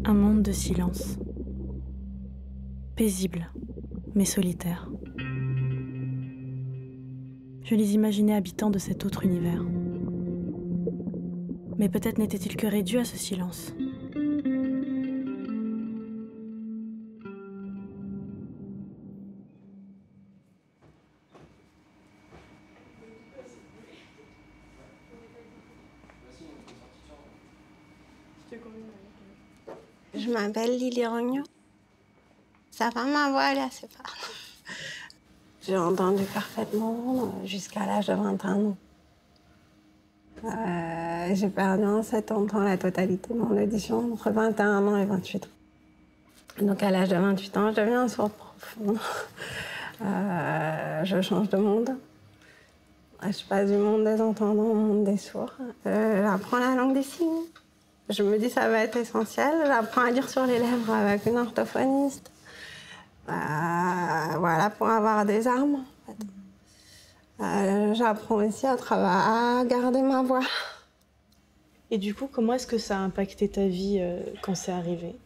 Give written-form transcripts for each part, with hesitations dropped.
Un monde de silence. Paisible, mais solitaire. Je les imaginais habitants de cet autre univers. Mais peut-être n'était-il que réduit à ce silence. Je m'appelle Lily Rognaud. Ça va, ma voix, elle est assez forte. J'ai entendu parfaitement jusqu'à l'âge de 21 ans. J'ai perdu en 7 ans la totalité de mon audition, entre 21 ans et 28 ans. Donc à l'âge de 28 ans, je deviens sourde profonde. Je change de monde. Je passe du monde des entendants au monde des sourds. J'apprends la langue des signes. Je me dis ça va être essentiel. J'apprends à lire sur les lèvres avec une orthophoniste. Voilà, pour avoir des armes, en fait. J'apprends aussi à garder ma voix. Et du coup, comment est-ce que ça a impacté ta vie quand c'est arrivé?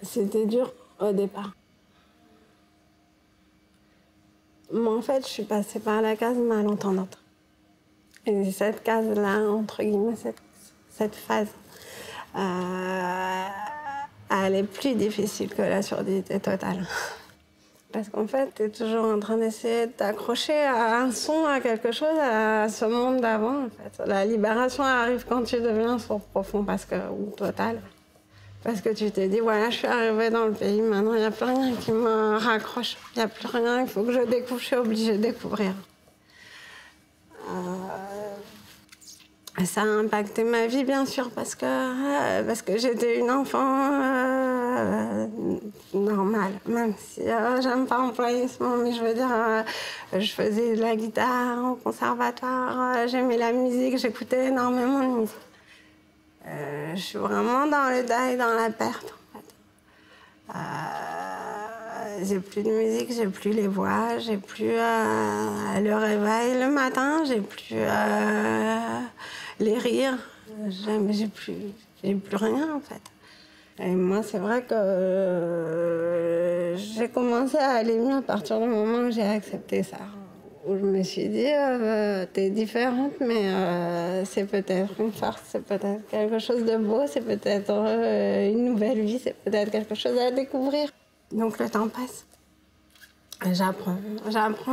C'était dur au départ. Moi, en fait, je suis passée par la case malentendante. Et cette case-là, entre guillemets, cette phase, elle est plus difficile que la surdité totale. Parce qu'en fait, tu es toujours en train d'essayer de t'accrocher à un son, à quelque chose, à ce monde d'avant, en fait. La libération arrive quand tu deviens sourd profond, ou total. Parce que tu t'es dit, voilà, je suis arrivée dans le pays, maintenant il n'y a plus rien qui me raccroche. Il n'y a plus rien, il faut que je découvre, je suis obligée de découvrir. Ça a impacté ma vie, bien sûr, parce que j'étais une enfant normale. Même si j'aime pas employer ce mot, mais je veux dire, je faisais de la guitare au conservatoire, j'aimais la musique, j'écoutais énormément de musique. Je suis vraiment dans le deuil, dans la perte, en fait. J'ai plus de musique, j'ai plus les voix, j'ai plus le réveil le matin, j'ai plus les rires, j'ai plus rien, en fait. Et moi, c'est vrai que j'ai commencé à aller mieux à partir du moment où j'ai accepté ça. Où je me suis dit, t'es différente, mais c'est peut-être une force, c'est peut-être quelque chose de beau, c'est peut-être une nouvelle vie, c'est peut-être quelque chose à découvrir. Donc le temps passe. J'apprends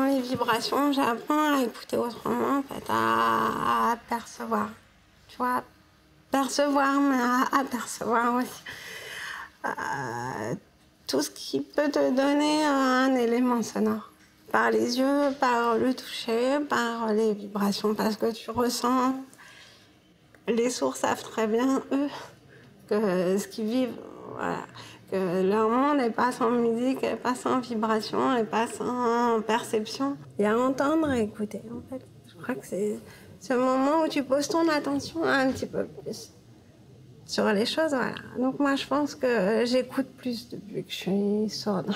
les vibrations, j'apprends à écouter autrement, en fait, à percevoir. Tu vois, percevoir, mais à apercevoir aussi. Tout ce qui peut te donner un élément sonore. Par les yeux, par le toucher, par les vibrations, parce que tu ressens. Les sourds savent très bien, eux, que ce qu'ils vivent, voilà, que leur monde n'est pas sans musique, n'est pas sans vibration, n'est pas sans perception. Il y a à entendre et écouter, en fait. Je crois que c'est ce moment où tu poses ton attention un petit peu plus sur les choses, voilà. Donc moi, je pense que j'écoute plus depuis que je suis sourde.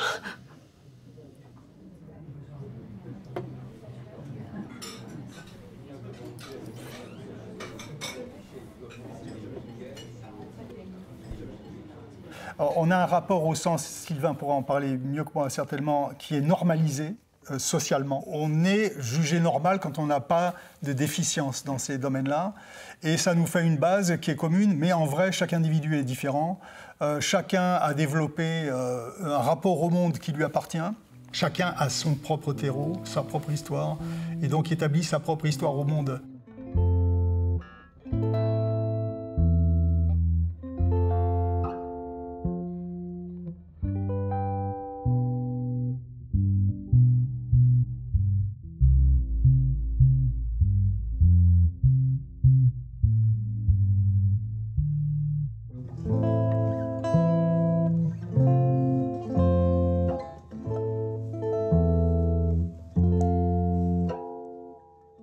On a un rapport au sens, Sylvain pourra en parler mieux que moi certainement, qui est normalisé socialement. On est jugé normal quand on n'a pas de déficience dans ces domaines-là. Et ça nous fait une base qui est commune, mais en vrai, chaque individu est différent. Chacun a développé un rapport au monde qui lui appartient. Chacun a son propre terreau, sa propre histoire, et donc établit sa propre histoire au monde.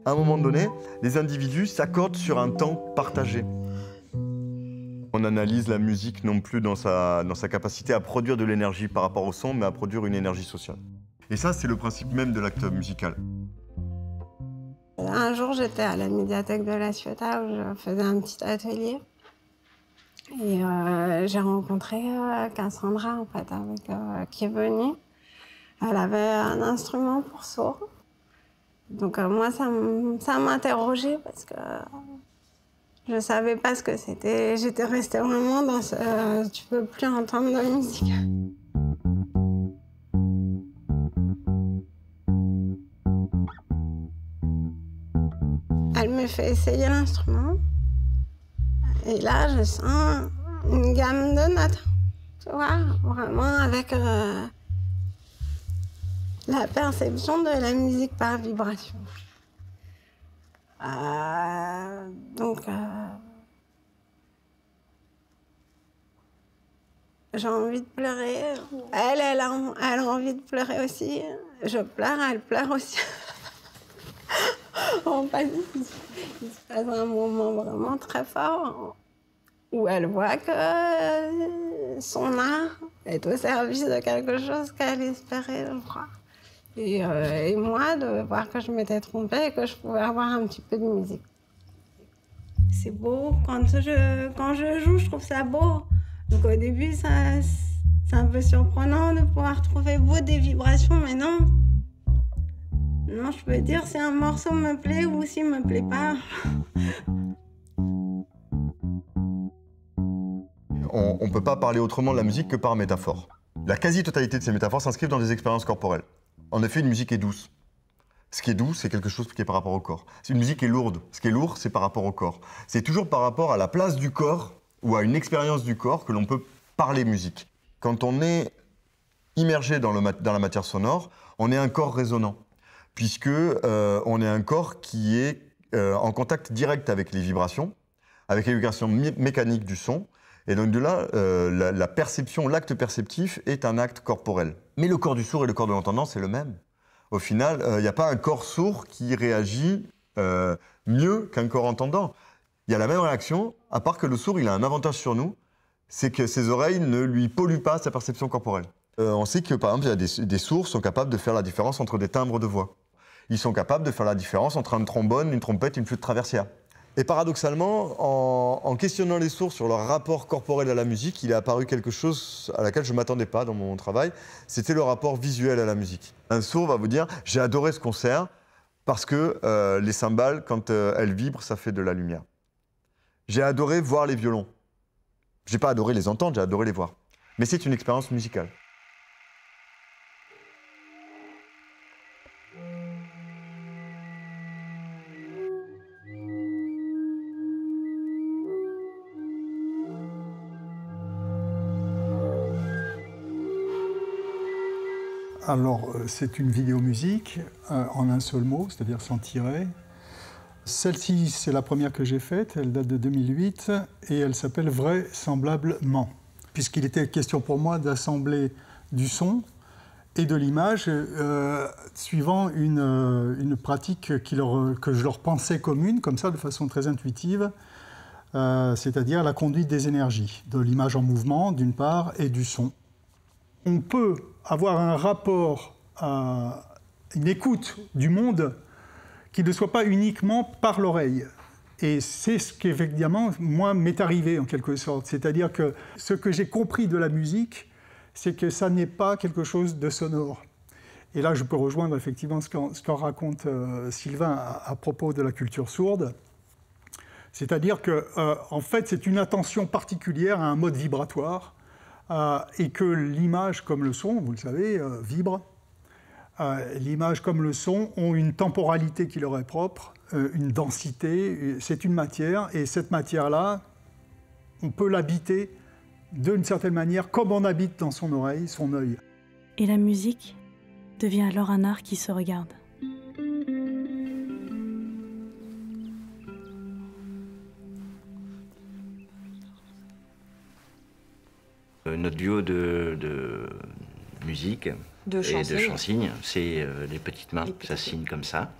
À un moment donné, les individus s'accordent sur un temps partagé. On analyse la musique non plus dans sa capacité à produire de l'énergie par rapport au son, mais à produire une énergie sociale. Et ça, c'est le principe même de l'acte musical. Un jour, j'étais à la médiathèque de La Ciotat où je faisais un petit atelier. Et j'ai rencontré Cassandra, en fait, qui est venue. Elle avait un instrument pour sourds. Donc moi, ça m'interrogeait parce que je ne savais pas ce que c'était. J'étais restée vraiment dans ce tu peux plus entendre de musique. Elle me fait essayer l'instrument. Et là, je sens une gamme de notes. Tu vois, vraiment avec la perception de la musique par vibration. J'ai envie de pleurer. Elle a envie de pleurer aussi. Je pleure, elle pleure aussi. En fait, il se passe un moment vraiment très fort où elle voit que son art est au service de quelque chose qu'elle espérait, je crois. Et moi, de voir que je m'étais trompée et que je pouvais avoir un petit peu de musique. C'est beau. Quand je joue, je trouve ça beau. Donc au début, c'est un peu surprenant de pouvoir trouver beau des vibrations, mais non. Non, je peux dire si un morceau me plaît ou s'il me plaît pas. On ne peut pas parler autrement de la musique que par métaphore. La quasi-totalité de ces métaphores s'inscrivent dans des expériences corporelles. En effet, une musique est douce. Ce qui est doux, c'est quelque chose qui est par rapport au corps. Une musique est lourde. Ce qui est lourd, c'est par rapport au corps. C'est toujours par rapport à la place du corps ou à une expérience du corps que l'on peut parler musique. Quand on est immergé dans la matière sonore, on est un corps résonnant, puisque on est un corps qui est en contact direct avec les vibrations mécaniques du son. Et donc de là, la perception, l'acte perceptif est un acte corporel. Mais le corps du sourd et le corps de l'entendant, c'est le même. Au final, il n'y a pas un corps sourd qui réagit mieux qu'un corps entendant. Il y a la même réaction, à part que le sourd, il a un avantage sur nous, c'est que ses oreilles ne lui polluent pas sa perception corporelle. On sait que, par exemple, il y a des sourds qui sont capables de faire la différence entre des timbres de voix. Ils sont capables de faire la différence entre un trombone, une trompette et une flûte traversière. Et paradoxalement, en questionnant les sourds sur leur rapport corporel à la musique, il est apparu quelque chose à laquelle je ne m'attendais pas dans mon travail, c'était le rapport visuel à la musique. Un sourd va vous dire « j'ai adoré ce concert parce que les cymbales, quand elles vibrent, ça fait de la lumière. J'ai adoré voir les violons. Je n'ai pas adoré les entendre, j'ai adoré les voir. Mais c'est une expérience musicale. » Alors, c'est une vidéo-musique en un seul mot, c'est-à-dire sans tirer. Celle-ci, c'est la première que j'ai faite, elle date de 2008, et elle s'appelle « Vraisemblablement », puisqu'il était question pour moi d'assembler du son et de l'image suivant une pratique que je leur pensais commune, comme ça, de façon très intuitive, c'est-à-dire la conduite des énergies, de l'image en mouvement, d'une part, et du son. On peut avoir un rapport à une écoute du monde qui ne soit pas uniquement par l'oreille. Et c'est ce qui, effectivement, moi, m'est arrivé, en quelque sorte. C'est-à-dire que ce que j'ai compris de la musique, c'est que ça n'est pas quelque chose de sonore. Et là, je peux rejoindre, effectivement, ce qu'en raconte Sylvain à propos de la culture sourde. C'est-à-dire que, en fait, c'est une attention particulière à un mode vibratoire, et que l'image comme le son, vous le savez, vibre. L'image comme le son ont une temporalité qui leur est propre, une densité, c'est une matière, et cette matière-là, on peut l'habiter d'une certaine manière, comme on habite dans son oreille, son œil. Et la musique devient alors un art qui se regarde. Notre duo de musique et de chansigne, c'est les petites mains, ça signe comme ça.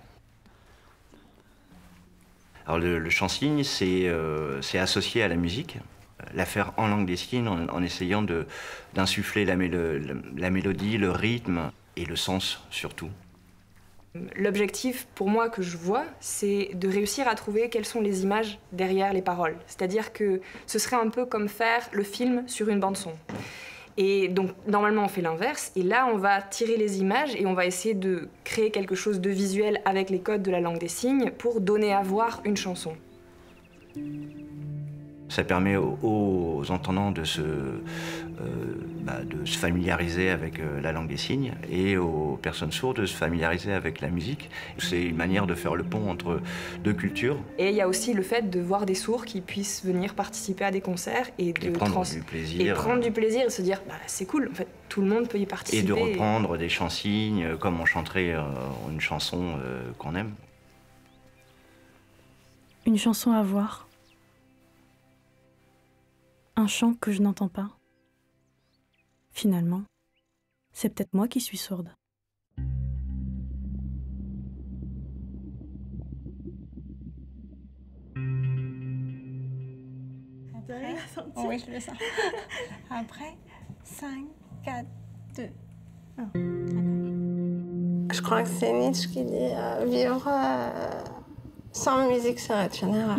Alors le chansigne, c'est associé à la musique, la faire en langue des signes, en essayant d'insuffler la mélodie, le rythme et le sens surtout. L'objectif pour moi que je vois, c'est de réussir à trouver quelles sont les images derrière les paroles. C'est-à-dire que ce serait un peu comme faire le film sur une bande-son. Et donc, normalement, on fait l'inverse. Et là, on va tirer les images et on va essayer de créer quelque chose de visuel avec les codes de la langue des signes pour donner à voir une chanson. Ça permet aux entendants de se familiariser avec la langue des signes et aux personnes sourdes de se familiariser avec la musique. C'est une manière de faire le pont entre deux cultures. Et il y a aussi le fait de voir des sourds qui puissent venir participer à des concerts et prendre du plaisir. Et prendre du plaisir et se dire c'est cool, en fait, tout le monde peut y participer. Et de reprendre des chansignes comme on chanterait une chanson qu'on aime. Une chanson à voir. Un chant que je n'entends pas. Finalement, c'est peut-être moi qui suis sourde. Après, oui, je le sens. Après, 5, 4, 2, 1. Je crois que c'est Nietzsche qui dit vivre sans musique serait une erreur.